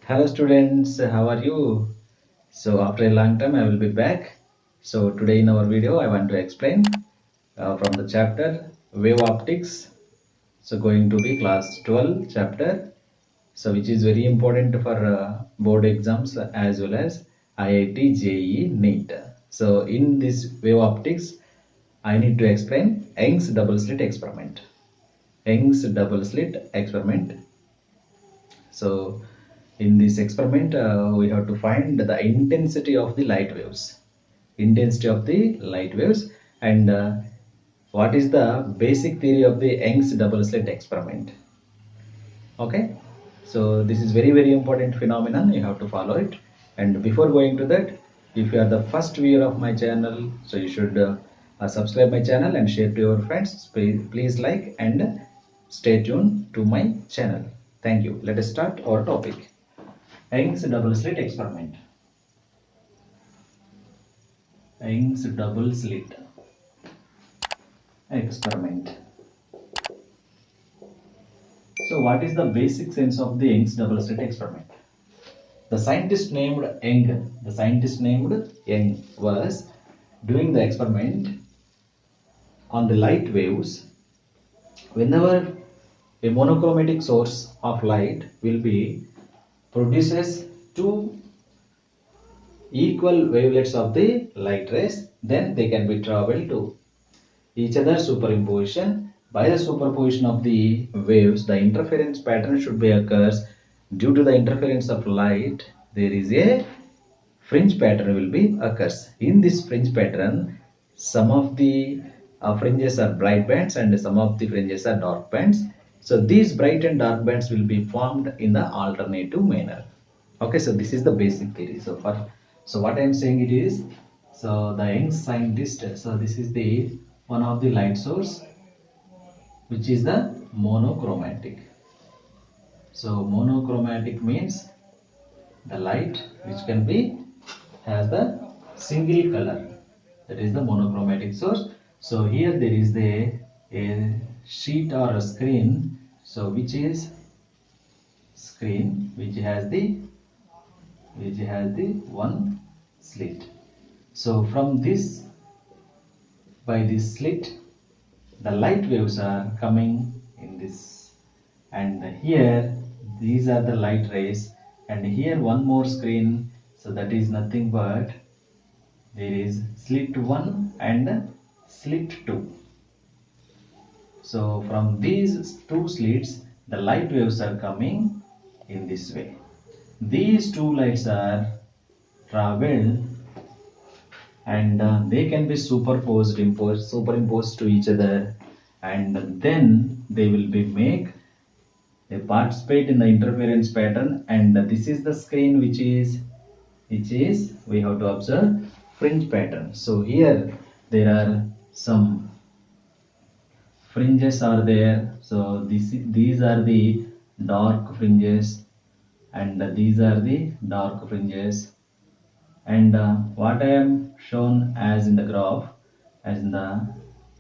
Hello students, how are you? So after a long time I will be back. So today in our video I want to explain from the chapter wave optics. So going to be class 12 chapter. So which is very important for board exams as well as IIT JEE NEET. So in this wave optics I need to explain Young's double slit experiment. Young's double slit experiment. So in this experiment, we have to find the intensity of the light waves. Intensity of the light waves and what is the basic theory of the Young's double slit experiment. Okay, so this is very important phenomenon. You have to follow it. And before going to that, if you are the first viewer of my channel, so you should subscribe my channel and share to your friends. Please like and stay tuned to my channel. Thank you. Let us start our topic. Young's double slit experiment. Young's double slit experiment. So what is the basic sense of the Young's double slit experiment? The scientist named Young was doing the experiment on the light waves whenever a monochromatic source of light will be produces two equal wavelets of the light rays, then they can be traveled to each other superimposition. By the superposition of the waves, the interference pattern should be occurs. Due to the interference of light, there is a fringe pattern will be occurs. In this fringe pattern, some of the fringes are bright bands and some of the fringes are dark bands. So these bright and dark bands will be formed in the alternative manner. Okay, so this is the basic theory. So what I am saying it is, so the Young scientist, so this is the one of the light source which is the monochromatic. So monochromatic means the light which can be has the single color, that is the monochromatic source. So here there is a sheet or a screen, so which is screen which has the one slit. So from this, by this slit, the light waves are coming in this, and here these are the light rays, and here one more screen. So that is nothing but there is slit 1 and slit 2. So from these two slits the light waves are coming in this way. These two lights are traveled and they can be superimposed to each other, and then they will be make a participate in the interference pattern. And this is the screen which is we have to observe fringe pattern. So here there are some fringes are there. So these are the dark fringes and these are the dark fringes, and what I am shown as in the graph, as in the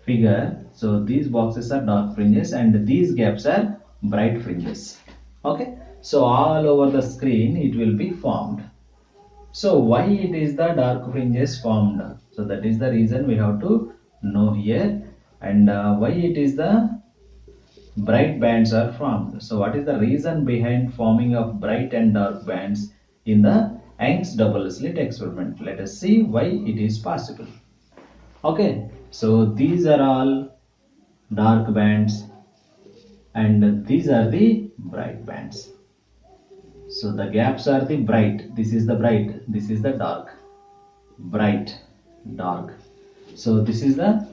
figure, so these boxes are dark fringes and these gaps are bright fringes. Okay, so all over the screen it will be formed. So why it is the dark fringes formed? So that is the reason we have to know here. And why it is the bright bands are formed. So what is the reason behind forming of bright and dark bands in the Young's double slit experiment? Let us see why it is possible. Okay, so these are all dark bands and these are the bright bands. So the gaps are the bright, this is the bright, this is the dark, bright, dark. So this is dark,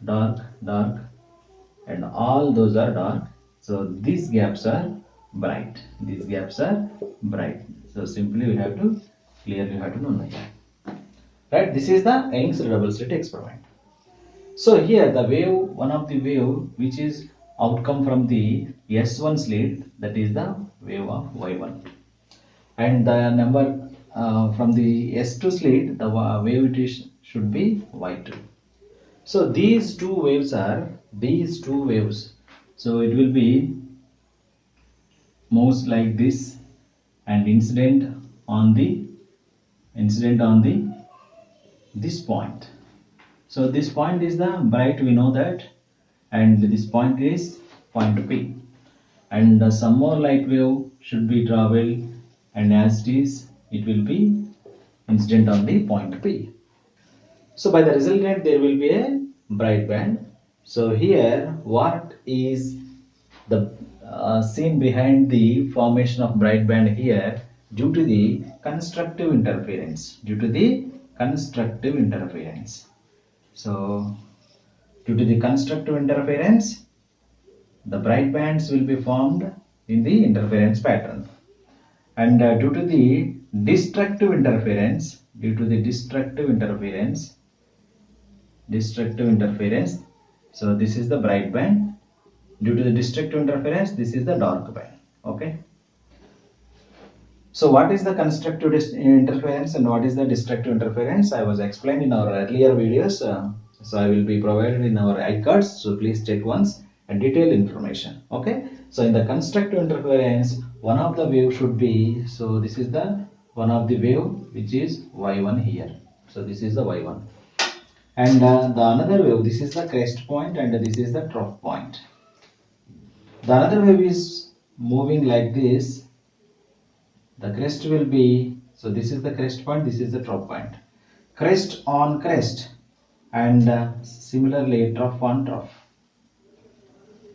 dark, dark, and all those are dark. So these gaps are bright, these gaps are bright. So simply we have to clearly know that. Right, this is the Young's double slit experiment. So here the wave, one of the wave which is outcome from the S1 slit, that is the wave of Y1, and the number from the S2 slit, the wave it should be Y2. So these two waves, so it will be moves like this, and incident on the this point. So this point is the bright, we know that, and this point is point P, and some more light wave should be traveled, and as it is, it will be incident on the point P. So by the resultant there will be a bright band. So here what is the scene behind the formation of bright band here? Due to the constructive interference. So due to the constructive interference, the bright bands will be formed in the interference pattern. And due to the destructive interference, so this is the bright band. Due to the destructive interference, this is the dark band. Okay. So what is the constructive interference and what is the destructive interference? I was explained in our earlier videos. So I will be provided in our iCards. So please check once and detailed information. Okay. So in the constructive interference, one of the wave should be, so this is the one of the wave which is Y1 here. So this is the Y1. And the another wave, this is the crest point and this is the trough point. The another wave is moving like this. The crest will be, so this is the crest point, this is the trough point. Crest on crest and similarly trough on trough.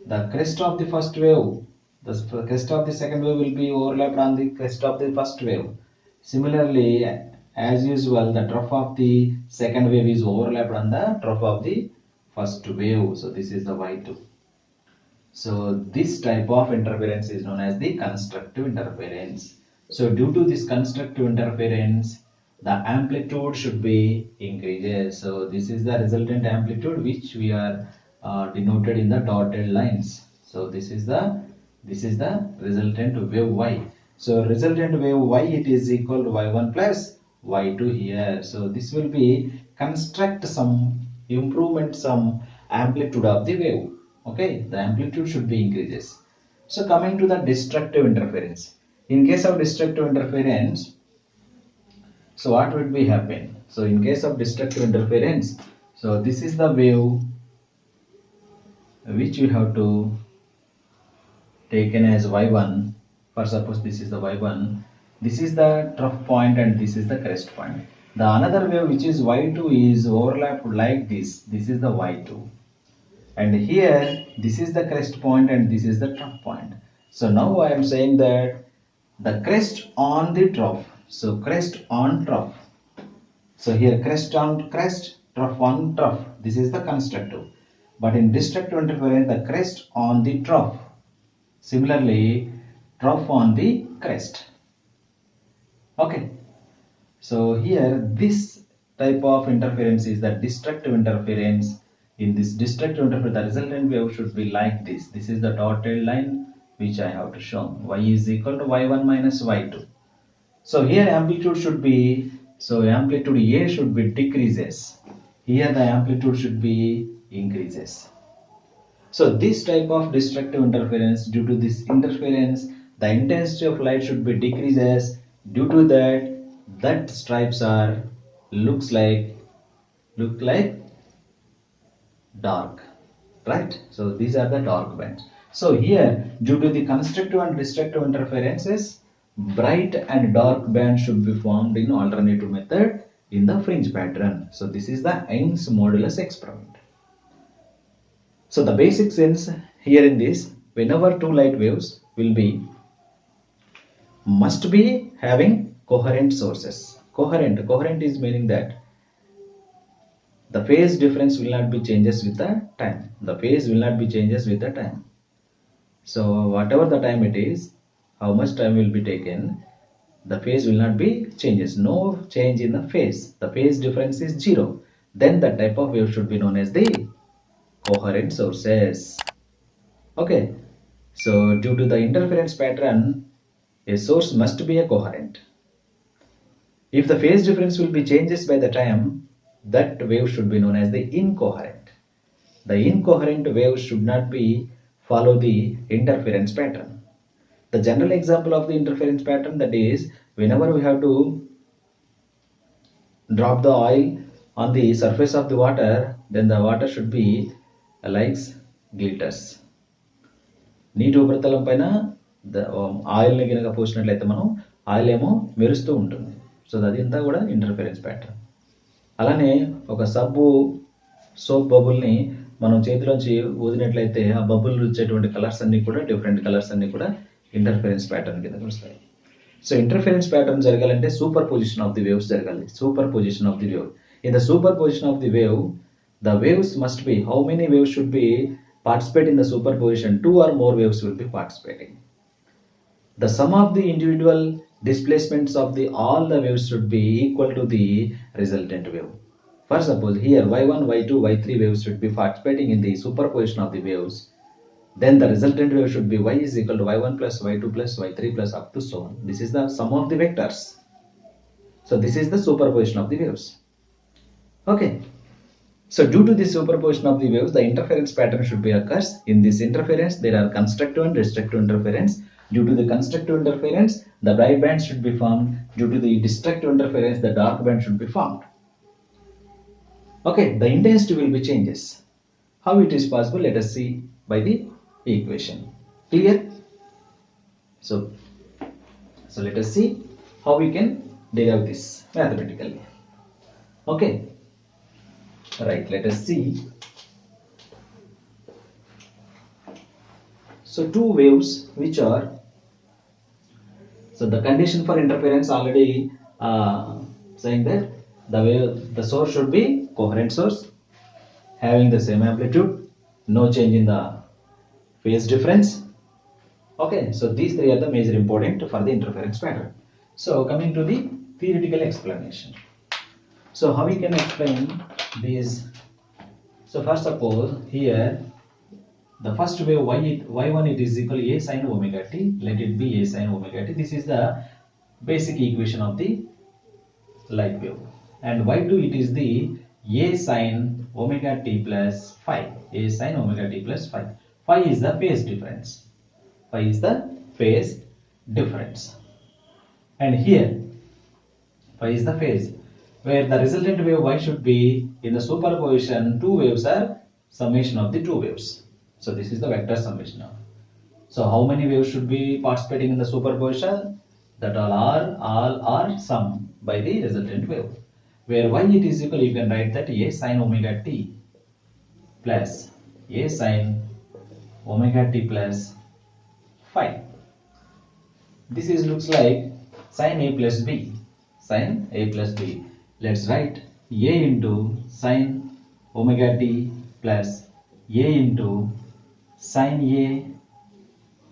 The crest of the first wave, the crest of the second wave will be overlapped on the crest of the first wave. Similarly, as usual, the trough of the second wave is overlapped on the trough of the first wave. So this is the Y2. So this type of interference is known as the constructive interference. So due to this constructive interference, the amplitude should be increases. So this is the resultant amplitude which we are denoted in the dotted lines. So this is the resultant wave Y. So resultant wave Y, it is equal to Y1 plus Y2 here. So this will be construct some improvement, some amplitude of the wave. Okay, the amplitude should be increases. So coming to the destructive interference. In case of destructive interference, so what would be happen? So in case of destructive interference, so this is the wave which we have to taken as Y1. For suppose this is the Y1, this is the trough point and this is the crest point. The another wave which is Y2 is overlapped like this. This is the Y2. And here this is the crest point and this is the trough point. So now I am saying that the crest on the trough. So crest on trough. So here crest on crest, trough on trough. This is the constructive. But in destructive interference, the crest on the trough. Similarly, trough on the crest. Okay. So here this type of interference is the destructive interference. In this destructive interference, the resultant wave should be like this. This is the dotted line which I have to show. Y is equal to Y1 minus Y2. So here amplitude should be, so amplitude A should be decreases. Here the amplitude should be increases. So this type of destructive interference, due to this interference, the intensity of light should be decreases. Due to that stripes are look like dark, right? So these are the dark bands. So here, due to the constructive and destructive interferences, bright and dark bands should be formed in alternative method in the fringe pattern. So this is the Young's modulus experiment. So the basic sense here in this, whenever two light waves must be having coherent sources. Coherent is meaning that the phase difference will not be changes with the time. The phase will not be changes with the time. So whatever the time it is, how much time will be taken, the phase will not be changes. No change in the phase. The phase difference is 0. Then the type of wave should be known as the coherent sources. Okay. So due to the interference pattern, a source must be a coherent. If the phase difference will be changes by the time, that wave should be known as the incoherent. The incoherent wave should not be follow the interference pattern. The general example of the interference pattern, that is, whenever we have to drop the oil on the surface of the water, then the water should be like glitters. నీటి ఉపరితలం పైన ఆయిల్ని కనుక పోసినట్లయితే మనం oil ఏమో మెరుస్తూ ఉంటుంది. So అది అంతా కూడా ఇంటర్ఫరెన్స్ ప్యాటర్న్. అలానే ఒక సోప్ బబుల్ని మనం చేతిలోంచి ఊదినట్లయితే ఆ బబుల్ వచ్చేటువంటి కలర్స్ అన్ని కూడా డిఫరెంట్ కలర్స్ అన్ని కూడా ఇంటర్ఫరెన్స్ ప్యాటర్న్ కింద వస్తాయి. సో ఇంటర్ఫరెన్స్ ప్యాటర్న్ జరగాలంటే superposition of the waves జరగాలి. Superposition of the wave. In the superposition of the wave, the waves must be, how many waves should be participate in the superposition? 2 or more waves will be participating. The sum of the individual displacements of all the waves should be equal to the resultant wave. For suppose here y1, y2, y3 waves should be participating in the superposition of the waves, then the resultant wave should be y is equal to y1 plus y2 plus y3 plus up to so on. This is the sum of the vectors. So this is the superposition of the waves. Okay. So due to this superposition of the waves, the interference pattern should be occurs. In this interference, there are constructive and destructive interference. Due to the constructive interference, the bright band should be formed. Due to the destructive interference, the dark band should be formed. Okay, the intensity will be changes. How it is possible? Let us see by the equation. Clear? So let us see how we can derive this mathematically. Okay. Right, let us see. So two waves which are, so the condition for interference already saying that the source should be coherent source having the same amplitude, no change in the phase difference. Okay, so these three are the major important for the interference pattern. So coming to the theoretical explanation. So how we can explain these? So first suppose here the first wave y1 it is equal to a sin omega t. Let it be a sin omega t. This is the basic equation of the light wave. And y2 it is the a sin omega t plus phi. A sin omega t plus phi. Phi is the phase difference. Phi is the phase difference. And here phi is the phase, where the resultant wave y should be in the superposition. Two waves are summation of the two waves. So this is the vector summation of. So how many waves should be participating in the superposition? That all are summed by the resultant wave. Where y it is equal, you can write that a sin omega t plus a sin omega t plus phi. This is looks like sin a plus b. Sin a plus b. Let's write a into sin omega t plus a into sin a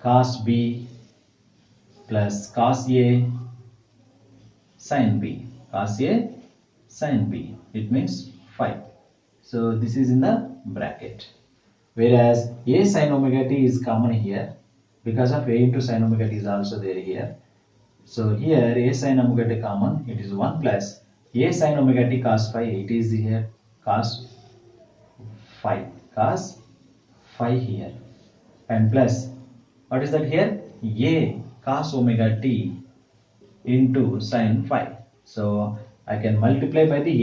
cos b plus cos a sin b. Cos a sin b. It means phi. So this is in the bracket. Whereas a sin omega t is common here, because of a into sin omega t is also there here. So here a sin omega t common, it is 1 plus a sin omega t cos phi, it is here cos phi here, and plus what is that here, a cos omega t into sin phi. So I can multiply by the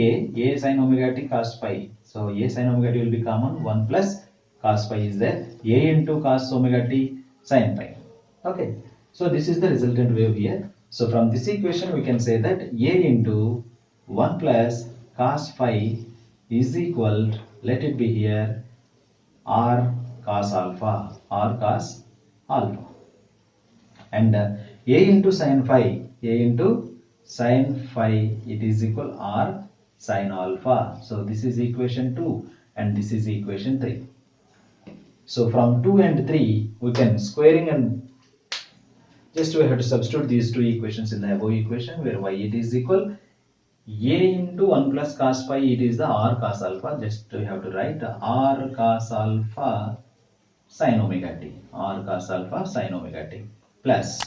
a sin omega t cos phi. So a sin omega t will be common, 1 plus cos phi is there, a into cos omega t sin phi. Okay, so this is the resultant wave here. So from this equation we can say that a into 1 plus cos phi is equal, let it be here, r cos alpha, and a into sin phi, it is equal r sin alpha. So this is equation 2 and this is equation 3. So from 2 and 3 we can squaring, and just we have to substitute these two equations in the above equation, where y it is equal a into 1 plus cos phi, it is the r cos alpha. Just we have to write r cos alpha sin omega t, r cos alpha sin omega t, plus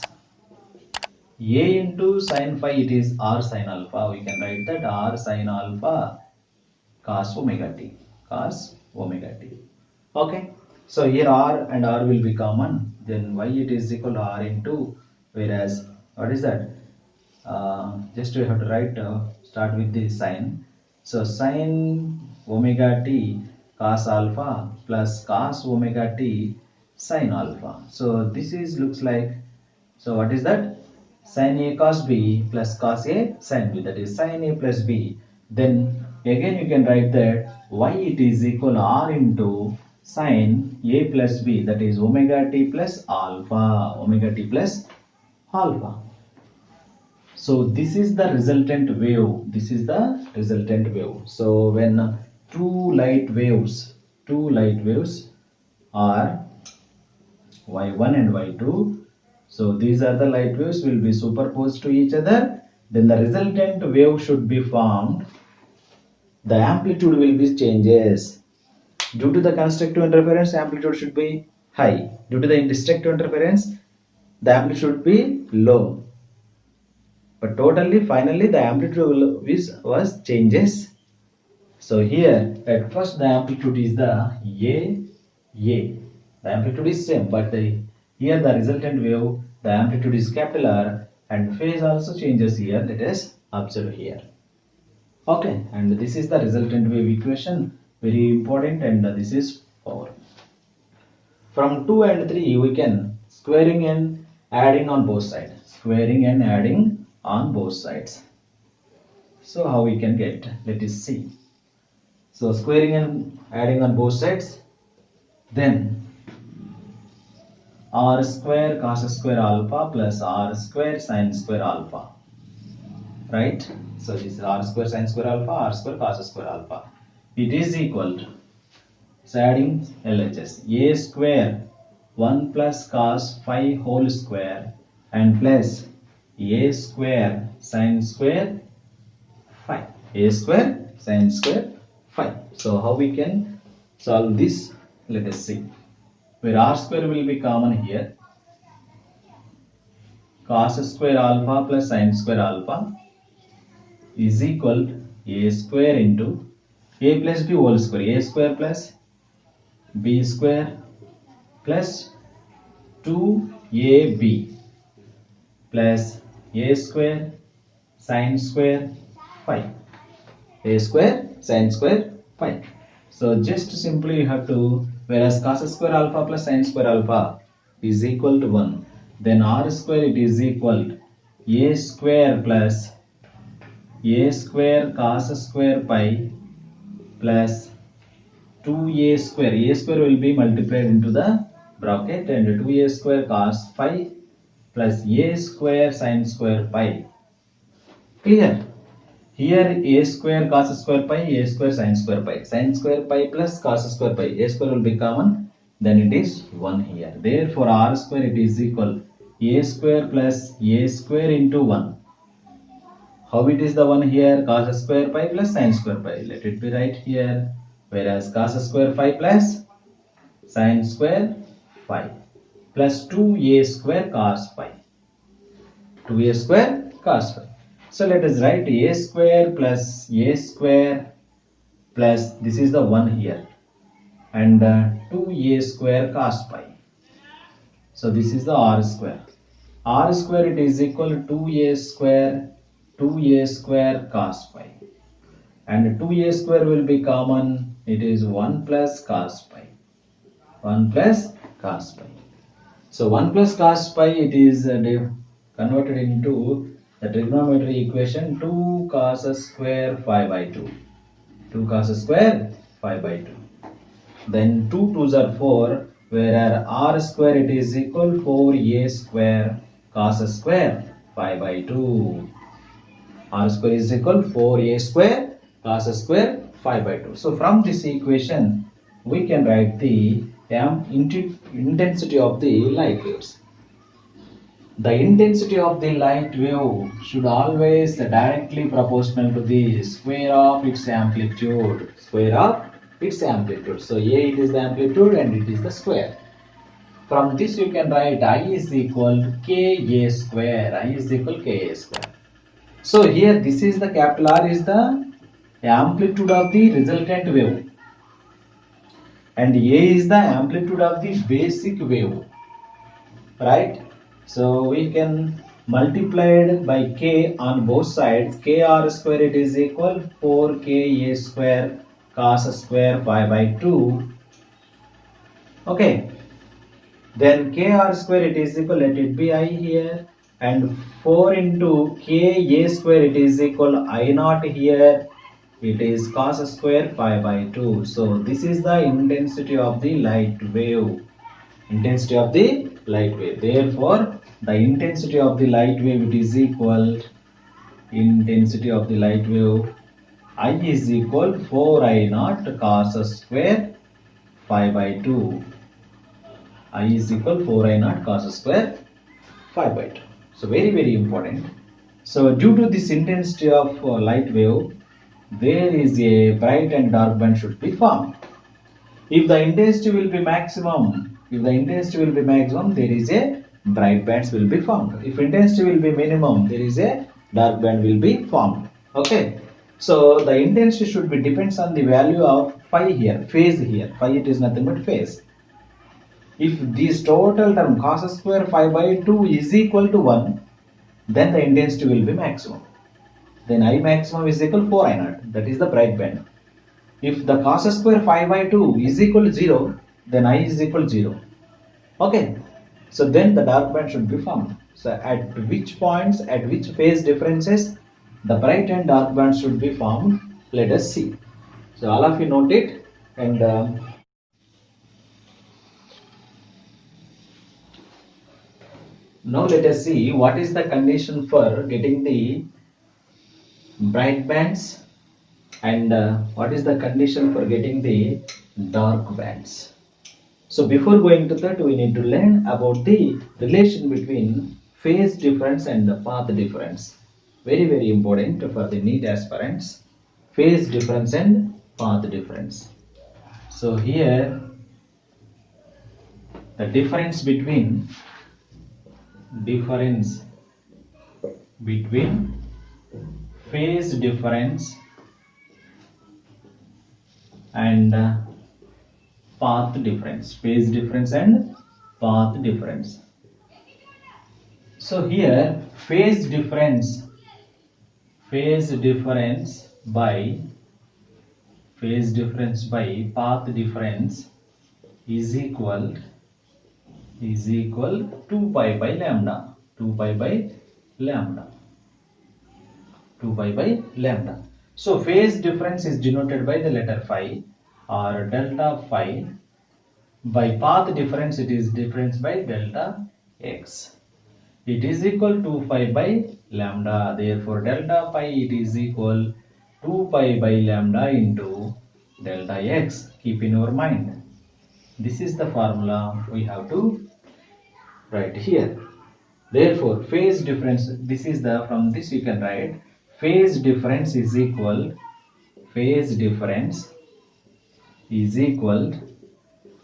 a into sin phi, it is r sin alpha. We can write that r sin alpha cos omega t. Okay, so here r and r will be common. then y it is equal to r into, whereas what is that? Just we have to write, start with the sign. So sin omega t cos alpha plus cos omega t sin alpha. So this is looks like, so what is that? Sin a cos b plus cos a sin b, that is sin a plus b. Then again you can write that y it is equal to r into sin a plus b, that is omega t plus alpha, omega t plus alpha. So this is the resultant wave. This is the resultant wave. So when two light waves are y1 and y2, so these are the light waves will be superposed to each other. Then the resultant wave should be formed. The amplitude will be changes. Due to the constructive interference, amplitude should be high. Due to the destructive interference, the amplitude should be low. But totally, finally, the amplitude was changes. So here, at first, the amplitude is the A. The amplitude is same, but here the resultant wave, the amplitude is capital R, and phase also changes here. Let us observe here. Okay, and this is the resultant wave equation, very important, and this is 4. From 2 and 3, we can squaring and adding on both sides. Squaring and adding on both sides. So how we can get? Let us see. So squaring and adding on both sides. Then r square cos square alpha plus r square sin square alpha. Right? So this is r square sin square alpha, r square cos square alpha. It is equal to, so adding LHS, a square 1 plus cos phi whole square and plus a square sin square phi. A square sin square phi. So how we can solve this? Let us see. Where r square will be common here. Cos square alpha plus sin square alpha is equal to a square into a plus b whole square. A square plus b square plus 2ab plus a square sin square phi. A square sin square phi. So just simply you have to, whereas cos square alpha plus sin square alpha is equal to 1, then r square it is equal to a square plus a square cos square pi plus 2a square. A square will be multiplied into the bracket, and 2a square cos phi plus a square sin square pi. Clear? Here a square cos square pi, a square sin square pi. Sin square pi plus cos square pi. A square will be common, then it is 1 here. Therefore r square it is equal a square plus a square into 1. How it is the 1 here? Cos square pi plus sin square pi. Let it be right here. Whereas cos square phi plus sin square phi plus 2a square cos pi. 2a square cos pi. So let us write a square plus a square plus, this is the 1 here, and 2a square cos pi. So this is the r square. R square it is equal to 2a square cos pi. And 2a square will be common, it is 1 plus cos pi. 1 plus cos pi. So 1 plus cos pi it is converted into the trigonometry equation 2 cos square phi by 2. 2 cos square phi by 2. Then 2 2s are 4, where r square it is equal 4a square cos square phi by 2. R square is equal 4a square cos square phi by 2. So from this equation we can write the intensity of the light waves. The intensity of the light wave should always directly proportional to the square of its amplitude. Square of its amplitude. So A it is the amplitude and it is the square. From this you can write I is equal to Ka square. I is equal to Ka square. So here this is the capital R is the amplitude of the resultant wave. And A is the amplitude of the basic wave. right? So we can multiplied by k on both sides. K r square it is equal 4k a square cos square pi by 2. Okay. Then k r square it is equal, let it be I here, and 4 into k a square it is equal I naught here. It is cos square pi by 2. So this is the intensity of the light wave. Intensity of the light wave. Therefore, the intensity of the light wave it is equal, intensity of the light wave I is equal 4I naught cos square pi by 2. I is equal 4I naught cos square pi by 2. So very important. So due to this intensity of light wave, there is a bright and dark band should be formed. If the intensity will be maximum, there is a bright bands will be formed. If intensity will be minimum, there is a dark band will be formed. Okay. So the intensity should be depends on the value of phi here, phase here. Phi it is nothing but phase. If this total term cos square phi by 2 is equal to 1, then the intensity will be maximum. Then I maximum is equal 4 I naught. That is the bright band. If the cos square phi by 2 is equal to 0, then I is equal to 0. Okay. So then the dark band should be formed. So at which points, at which phase differences, the bright and dark band should be formed. Let us see. So all of you note it, and now let us see what is the condition for getting the bright bands and what is the condition for getting the dark bands. So before going to that, we need to learn about the relation between phase difference and the path difference. Very important for the NEET aspirants. Phase difference and path difference. So here the difference between phase difference and path difference. Phase difference and path difference. So here phase difference by path difference is equal 2 pi by lambda. 2 pi by lambda. So phase difference is denoted by the letter phi or delta phi. By path difference it is difference by delta x. It is equal to 2 pi by lambda. Therefore delta pi it is equal 2 pi by lambda into delta x. Keep in your mind. This is the formula we have to write here. Therefore phase difference, this is the, from this you can write phase difference is equal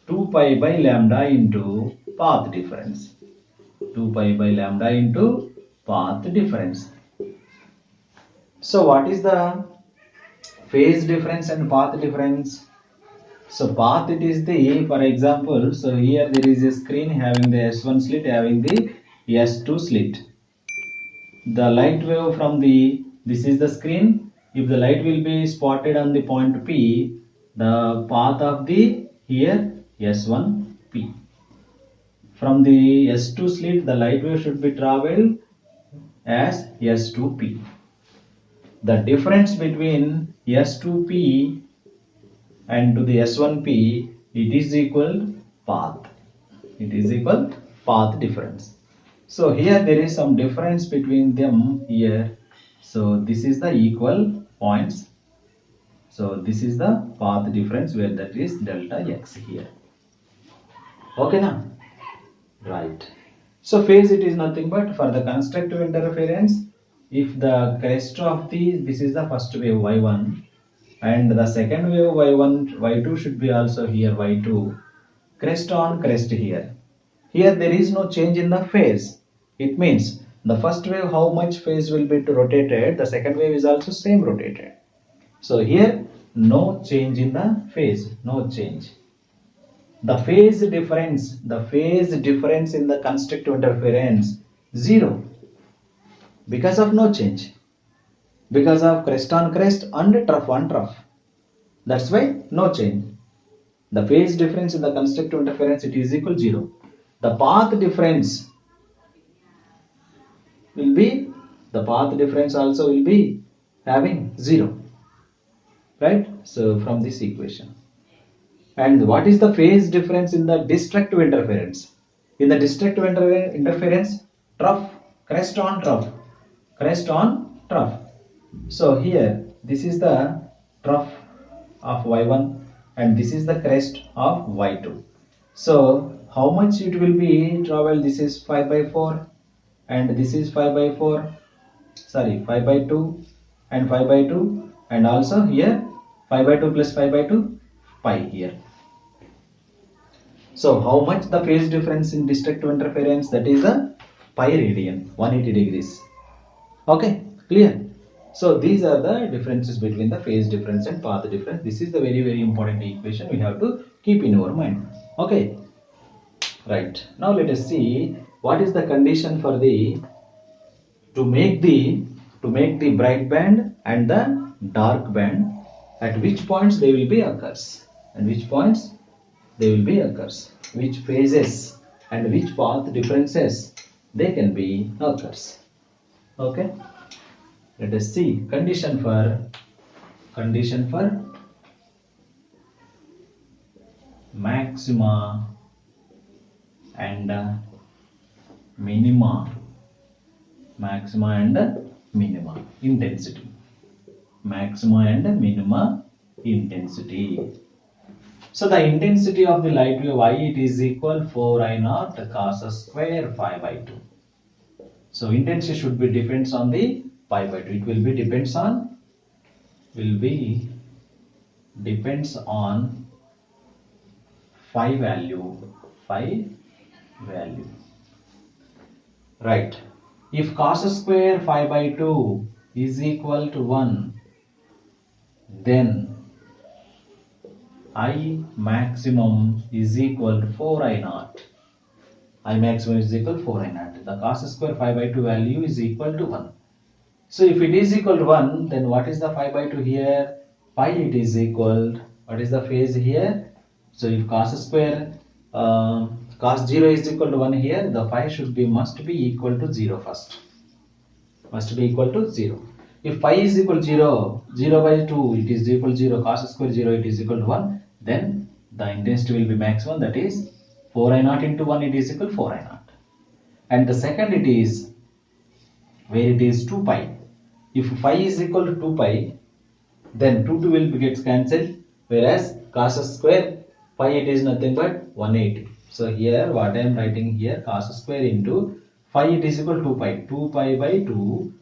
2 pi by lambda into path difference. 2 pi by lambda into path difference. So what is the phase difference and path difference? So path it is the, for example, so here there is a screen having the S1 slit, having the S2 slit. The light wave from the, this is the screen. If the light will be spotted on the point P, the path of the here S1P. From the S2 slit, the light wave should be traveled as S2P. The difference between S2P and to the S1P, it is equal path. It is equal path difference. So here there is some difference between them here. So this is the equal points. So this is the path difference where that is delta x here. Okay now? Right. So phase it is nothing but for the constructive interference. If the crest of the, this is the first wave y1 and the second wave y1, y2 should be also here y2. Crest on crest here. Here there is no change in the phase. It means the first wave how much phase will be rotated, the second wave is also same rotated. So here no change in the phase, no change. The phase difference in the constructive interference 0 because of no change, because of crest on crest and trough on trough. That's why no change. The phase difference in the constructive interference, it is equal 0. The path difference will be, the path difference also will be having 0, right? So from this equation. And what is the phase difference in the destructive interference? In the destructive interference, trough, crest on trough, crest on trough. So here, this is the trough of y1 and this is the crest of y2. So how much it will be travel? This is 5 by 4 and this is 5 by 4, sorry, 5 by 2 and 5 by 2, and also here 5 by 2 plus 5 by 2, pi here. So how much the phase difference in destructive interference? That is a pi radian, 180 degrees. Okay, clear? So these are the differences between the phase difference and path difference. This is the very important equation we have to keep in our mind. Okay, right. Now let us see what is the condition for the to make the bright band and the dark band, at which points they will be occurs, and which points they will be occurs, which phases and which path differences they can be occurs. Okay, let us see condition for maxima and minima, maxima and minima intensity, maxima and minima intensity. So the intensity of the light wave I, it is equal 4I0 cos square 5 by 2. So intensity should be depends on the pi by 2. It will be depends on phi value. Right. If cos square 5 by 2 is equal to 1, then I maximum is equal to 4I0. I maximum is equal to 4I0. The cos square 5 by 2 value is equal to 1. So if it is equal to 1, then what is the 5 by 2 here? Pi, it is equal, what is the phase here? So if cos square cos 0 is equal to 1 here, the phi must be equal to 0 first. Must be equal to 0. If pi is equal to 0, 0 by 2, it is equal to 0, cos square 0, it is equal to 1, then the intensity will be maximum, that is 4I0 into 1, it is equal to 4I0. And the second, it is where it is 2 pi. If phi is equal to 2 pi, then 2 will gets cancelled, whereas cos square pi, it is nothing but 180. So here what I am writing here, cos square into phi, it is equal to 2 pi. 2 pi by 2,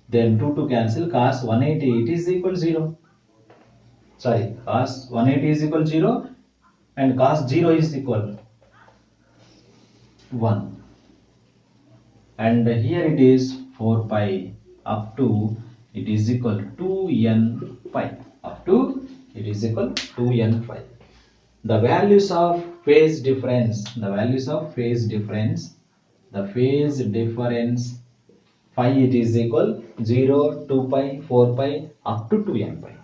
then 2 to cancel, cos 180, it is equal to 0. Sorry, cos 180 is equal to 0 and cos 0 is equal to 1. And here it is 4 pi up to it is equal to 2n pi. Up to it is equal to 2n pi. The values of phase difference, the phase difference phi, it is equal 0, 2 pi, 4 pi up to 2n pi.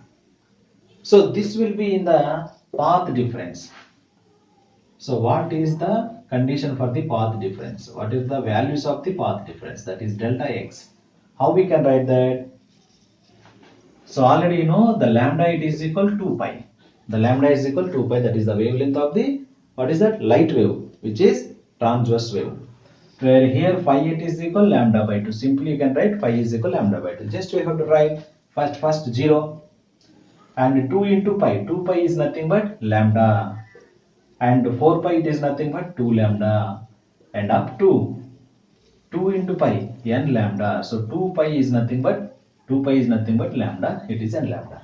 So this will be in the path difference. So what is the condition for the path difference? What is the values of the path difference? That is delta x. How we can write that? So already you know the lambda, it is equal to 2 pi. The lambda is equal to 2 pi, that is the wavelength of the, what is that? Light wave, which is transverse wave. Where here phi, it is equal lambda by 2. Simply you can write phi is equal lambda by 2. Just you have to write first 0 and 2 into pi. 2 pi is nothing but lambda. And 4 pi, it is nothing but 2 lambda, and up to 2 into pi, n lambda. So 2 pi is nothing but lambda, it is n lambda.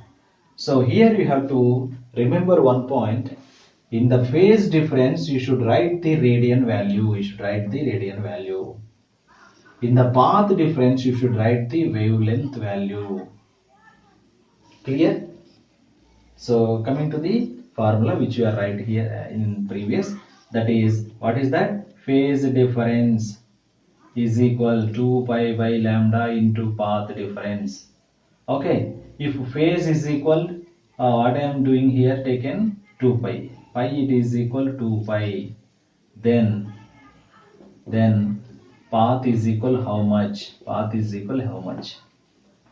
So here you have to remember one point. In the phase difference, you should write the radian value. In the path difference, you should write the wavelength value. Clear? So coming to the formula which you are right here in previous. That is, what is that? Phase difference is equal to pi by lambda into path difference. Okay, if phase is equal, what I am doing here, taken 2 pi. Pi it is equal to pi. Then path is equal how much? Path is equal how much?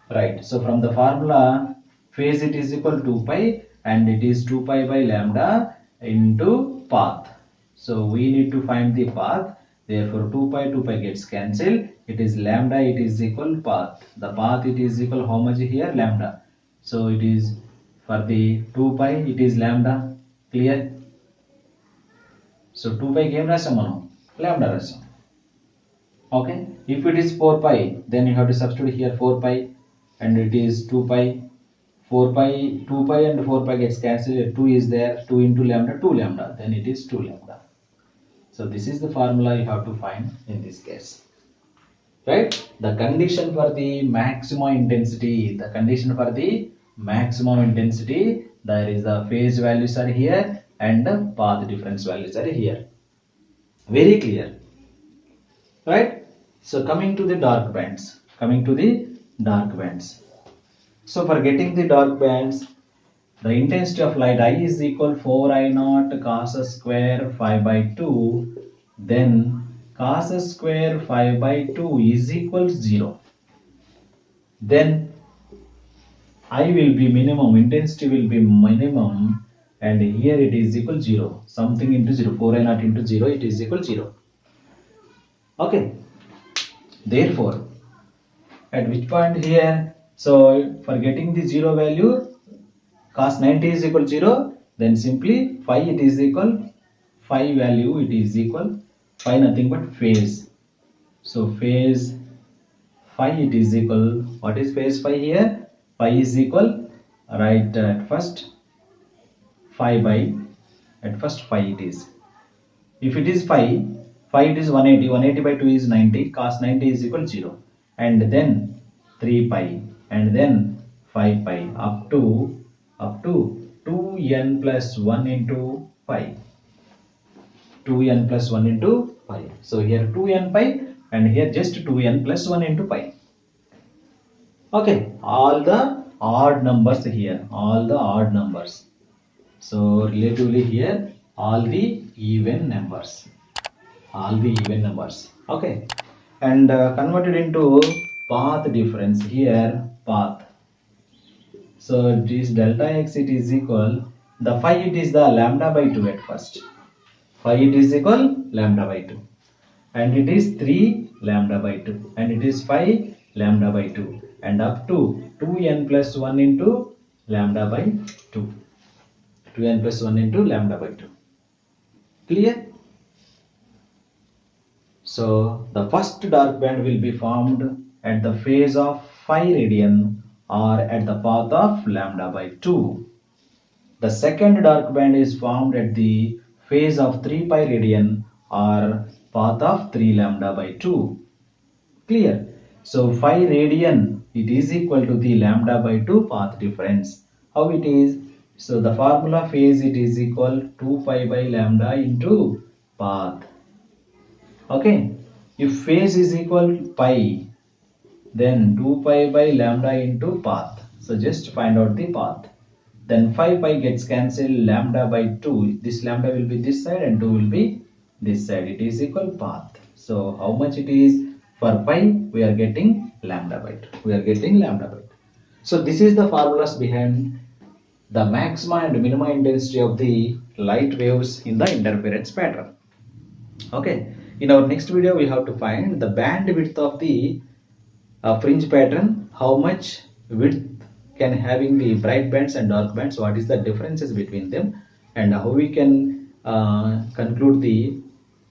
Right. So from the formula, phase it is equal to pi and it is 2 pi by lambda into path. So we need to find the path. Therefore 2 pi gets cancelled. It is lambda, it is equal path. The path it is equal how much here? Lambda. So it is for the 2 pi it is lambda. Clear? So 2 pi game rasam manu lambda rasam. Okay. If it is 4 pi, then you have to substitute here 4 pi and it is 2 pi. 4 pi, 2 pi and 4 pi gets cancelled. 2 is there. 2 into lambda, 2 lambda. Then it is 2 lambda. So this is the formula you have to find in this case. Right? The condition for the maximum intensity. The condition for the maximum intensity. There is the phase values are here and the path difference values are here. Very clear. Right? So coming to the dark bands. So for getting the dark bands, the intensity of light I is equal 4I naught cos square 5 by 2. Then cos square 5 by 2 is equal 0. Then I will be minimum, intensity will be minimum, and here it is equal 0. Something into 0, 4I naught into 0, it is equal 0. Okay. Therefore, at which point here, so for getting the 0 value, cos 90 is equal 0, then simply phi it is equal, phi value it is equal, phi nothing but phase. So phase phi it is equal, what is phase phi here? Phi is equal, right, at first phi by, at first phi it is. If it is phi it is 180, 180 by 2 is 90, cos 90 is equal 0. And then 3 pi and then 5 pi up to 2n plus 1 into pi. 2n plus 1 into pi. So here 2n pi and here just 2n plus 1 into pi. Okay, all the odd numbers here, all the odd numbers. So relatively here all the even numbers. Okay, and converted into path difference here, path. So it is delta x, it is equal, the phi it is the lambda by 2 at first. Phi it is equal lambda by 2. And it is 3 lambda by 2. And it is 5 lambda by 2. And up to 2n plus 1 into lambda by 2. 2n plus 1 into lambda by 2. Clear? So the first dark band will be formed at the phase of phi radian or at the path of lambda by 2. The second dark band is formed at the phase of 3 pi radian or path of 3 lambda by 2. Clear? So phi radian it is equal to the lambda by 2 path difference. How it is? So the formula phase it is equal 2 pi by lambda into path. Okay, if phase is equal pi, then 2 pi by lambda into path. So just find out the path. Then 5 pi gets cancelled, lambda by 2. This lambda will be this side and 2 will be this side. It is equal path. So how much it is? For pi, we are getting lambda by 2. So this is the formulas behind the maximum and minimum intensity of the light waves in the interference pattern. Okay. In our next video, we have to find the bandwidth of the fringe pattern, how much width can having the bright bands and dark bands, what is the differences between them, and how we can conclude the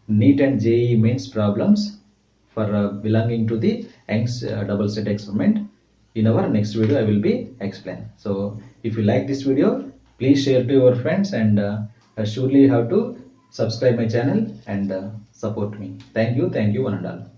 NEET and JEE mains problems for belonging to the Young's double slit experiment. In our next video, I will be explain. So if you like this video, please share to your friends and surely you have to subscribe my channel and support me. Thank you one and all.